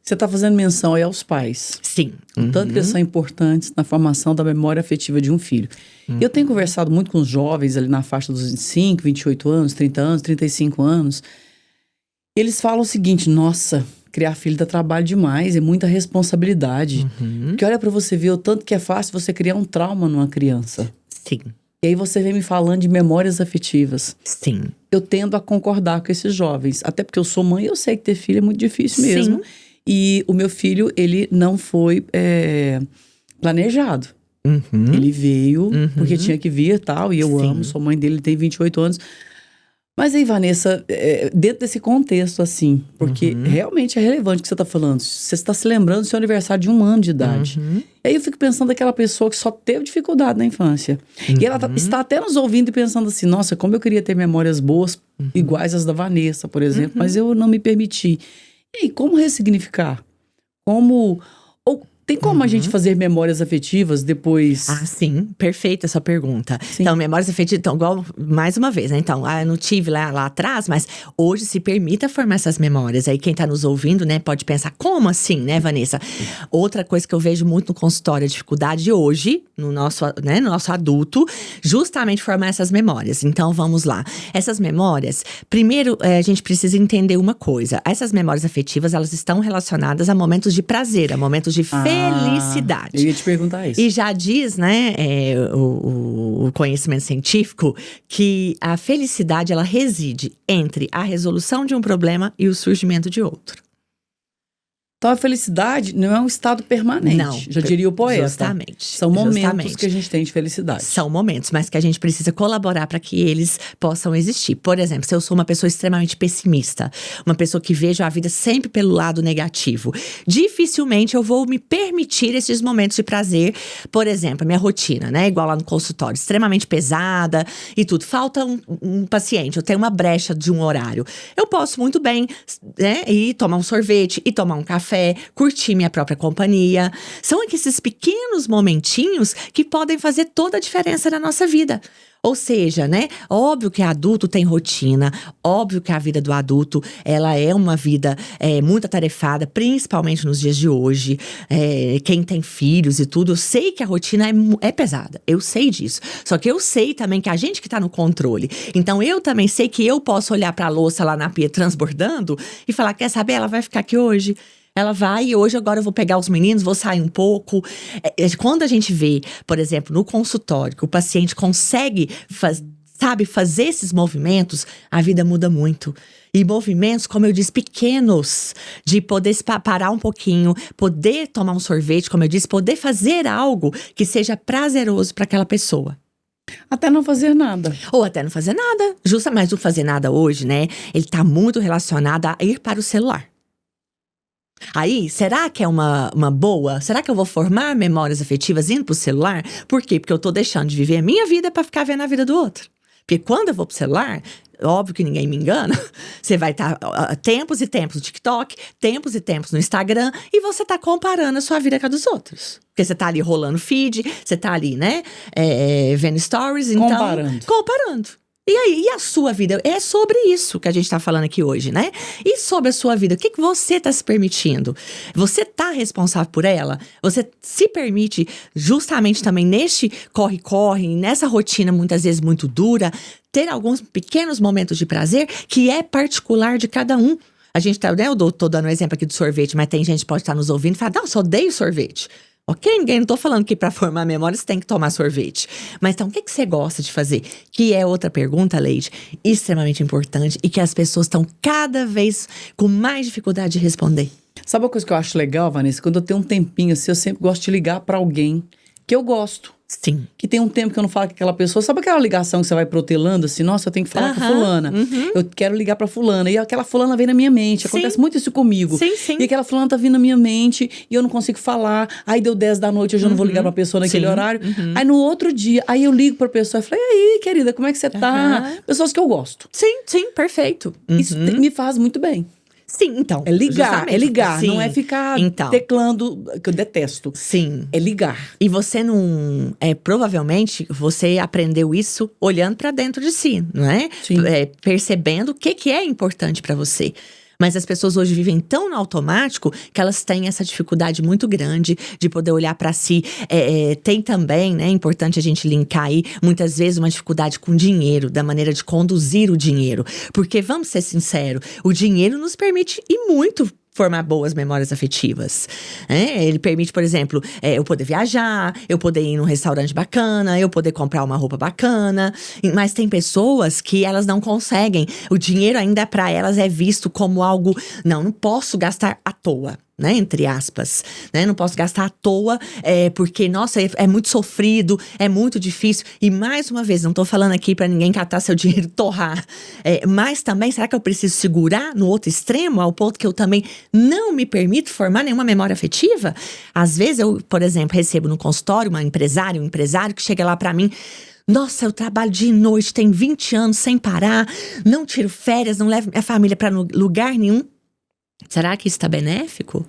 Você está fazendo menção aí aos pais. Sim. O tanto que eles são importantes na formação da memória afetiva de um filho. Eu tenho conversado muito com os jovens ali na faixa dos 25, 28 anos, 30 anos, 35 anos. Eles falam o seguinte: nossa, criar filho dá trabalho demais, é muita responsabilidade. Porque olha para você ver o tanto que é fácil você criar um trauma numa criança. Sim. E aí você vem me falando de memórias afetivas. Sim. Eu tendo a concordar com esses jovens. Até porque eu sou mãe e eu sei que ter filho é muito difícil mesmo. Sim. E o meu filho, ele não foi planejado. Ele veio porque tinha que vir e tal. E eu amo, sou mãe dele, ele tem 28 anos. Mas aí, Vanessa, dentro desse contexto, assim, porque realmente é relevante o que você está falando. Você está se lembrando do seu aniversário de 1 ano de idade. E aí eu fico pensando daquela pessoa que só teve dificuldade na infância. E ela está até nos ouvindo e pensando assim: nossa, como eu queria ter memórias boas, iguais às da Vanessa, por exemplo, mas eu não me permiti. E aí, como ressignificar? Tem como a gente fazer memórias afetivas depois? Ah, sim. Perfeita essa pergunta. Sim. Então, memórias afetivas, então, igual, mais uma vez, né? Então, eu não tive lá atrás, mas hoje se permita formar essas memórias. Aí quem tá nos ouvindo, né, pode pensar, como assim, né, Vanessa? Outra coisa que eu vejo muito no consultório, a dificuldade hoje, no nosso adulto, justamente formar essas memórias. Então, vamos lá. Essas memórias, primeiro, a gente precisa entender uma coisa. Essas memórias afetivas, elas estão relacionadas a momentos de prazer, a momentos de felicidade. Eu ia te perguntar isso. E já diz, né, o conhecimento científico, que a felicidade, ela reside entre a resolução de um problema e o surgimento de outro. Então a felicidade não é um estado permanente, Não, já diria o poeta. Justamente. São momentos justamente. que a gente tem de felicidade. São momentos, mas que a gente precisa colaborar para que eles possam existir. Por exemplo, se eu sou uma pessoa extremamente pessimista, uma pessoa que vejo a vida sempre pelo lado negativo, dificilmente eu vou me permitir esses momentos de prazer. Por exemplo, a minha rotina, né? Igual lá no consultório, extremamente pesada e tudo. Falta um paciente, eu tenho uma brecha de um horário. Eu posso muito bem, né, ir tomar um sorvete, ir tomar um café, curtir minha própria companhia. São esses pequenos momentinhos que podem fazer toda a diferença na nossa vida. Ou seja, né, óbvio que adulto tem rotina, óbvio que a vida do adulto, ela é uma vida muito atarefada, principalmente nos dias de hoje. Quem tem filhos e tudo, eu sei que a rotina é pesada, eu sei disso. Só que eu sei também que a gente que tá no controle. Então eu também sei que eu posso olhar pra louça lá na pia transbordando e falar, quer saber, ela vai ficar aqui hoje. Ela vai e hoje agora eu vou pegar os meninos, vou sair um pouco. Quando a gente vê, por exemplo, no consultório, que o paciente consegue, fazer esses movimentos, a vida muda muito. E movimentos, como eu disse, pequenos, de poder parar um pouquinho, poder tomar um sorvete, como eu disse, poder fazer algo que seja prazeroso para aquela pessoa. Até não fazer nada. Ou até não fazer nada. Justamente o fazer nada hoje, né? Ele tá muito relacionado a ir para o celular. Aí, será que é uma boa? Será que eu vou formar memórias afetivas indo pro celular? Por quê? Porque eu tô deixando de viver a minha vida pra ficar vendo a vida do outro. Porque quando eu vou pro celular, óbvio que ninguém me engana, você vai estar tempos e tempos no TikTok, tempos e tempos no Instagram, e você tá comparando a sua vida com a dos outros. Porque você tá ali rolando feed, você tá ali, né, vendo stories, então… Comparando. E aí, e a sua vida? É sobre isso que a gente tá falando aqui hoje, né? E sobre a sua vida, o que você tá se permitindo? Você tá responsável por ela? Você se permite, justamente também neste corre-corre, nessa rotina muitas vezes muito dura, ter alguns pequenos momentos de prazer que é particular de cada um. A gente tá, né? Eu tô dando um exemplo aqui do sorvete, mas tem gente que pode estar nos ouvindo e falar, não, eu só odeio sorvete. Ok, não tô falando que para formar memória você tem que tomar sorvete. Mas então, o que você gosta de fazer? Que é outra pergunta, Leide, extremamente importante e que as pessoas estão cada vez com mais dificuldade de responder. Sabe uma coisa que eu acho legal, Vanessa? Quando eu tenho um tempinho assim, eu sempre gosto de ligar para alguém que eu gosto. Sim. Que tem um tempo que eu não falo com aquela pessoa. Sabe aquela ligação que você vai protelando assim? Nossa, eu tenho que falar com a fulana. Eu quero ligar pra fulana. E aquela fulana vem na minha mente. Acontece muito isso comigo. Sim, sim. E aquela fulana tá vindo na minha mente e eu não consigo falar. Aí deu 10 da noite, eu já não vou ligar pra pessoa naquele horário. Aí no outro dia, aí eu ligo pra pessoa e falei, e aí, querida, como é que você tá? Pessoas que eu gosto. Sim, perfeito. Isso me faz muito bem. Sim, então. É ligar, Sim. não é ficar teclando, que eu detesto. Sim. É ligar. E você não… provavelmente, você aprendeu isso olhando pra dentro de si, não é? Sim. Percebendo o que é importante pra você. Mas as pessoas hoje vivem tão no automático que elas têm essa dificuldade muito grande de poder olhar para si. Tem também, né, é importante a gente linkar aí, muitas vezes uma dificuldade com o dinheiro, da maneira de conduzir o dinheiro. Porque, vamos ser sinceros, o dinheiro nos permite e muito formar boas memórias afetivas. Ele permite, por exemplo, eu poder viajar, eu poder ir num restaurante bacana, eu poder comprar uma roupa bacana. Mas tem pessoas que elas não conseguem. O dinheiro ainda para elas é visto como algo… Não posso gastar à toa. Né, entre aspas, né? Não posso gastar à toa, porque, nossa, é muito sofrido, é muito difícil. E mais uma vez, não tô falando aqui pra ninguém catar seu dinheiro e torrar. Mas também, será que eu preciso segurar no outro extremo, ao ponto que eu também não me permito formar nenhuma memória afetiva? Às vezes eu, por exemplo, recebo no consultório um empresário que chega lá pra mim… Nossa, eu trabalho de noite, tem 20 anos sem parar, não tiro férias, não levo minha família pra lugar nenhum. Será que isso tá benéfico?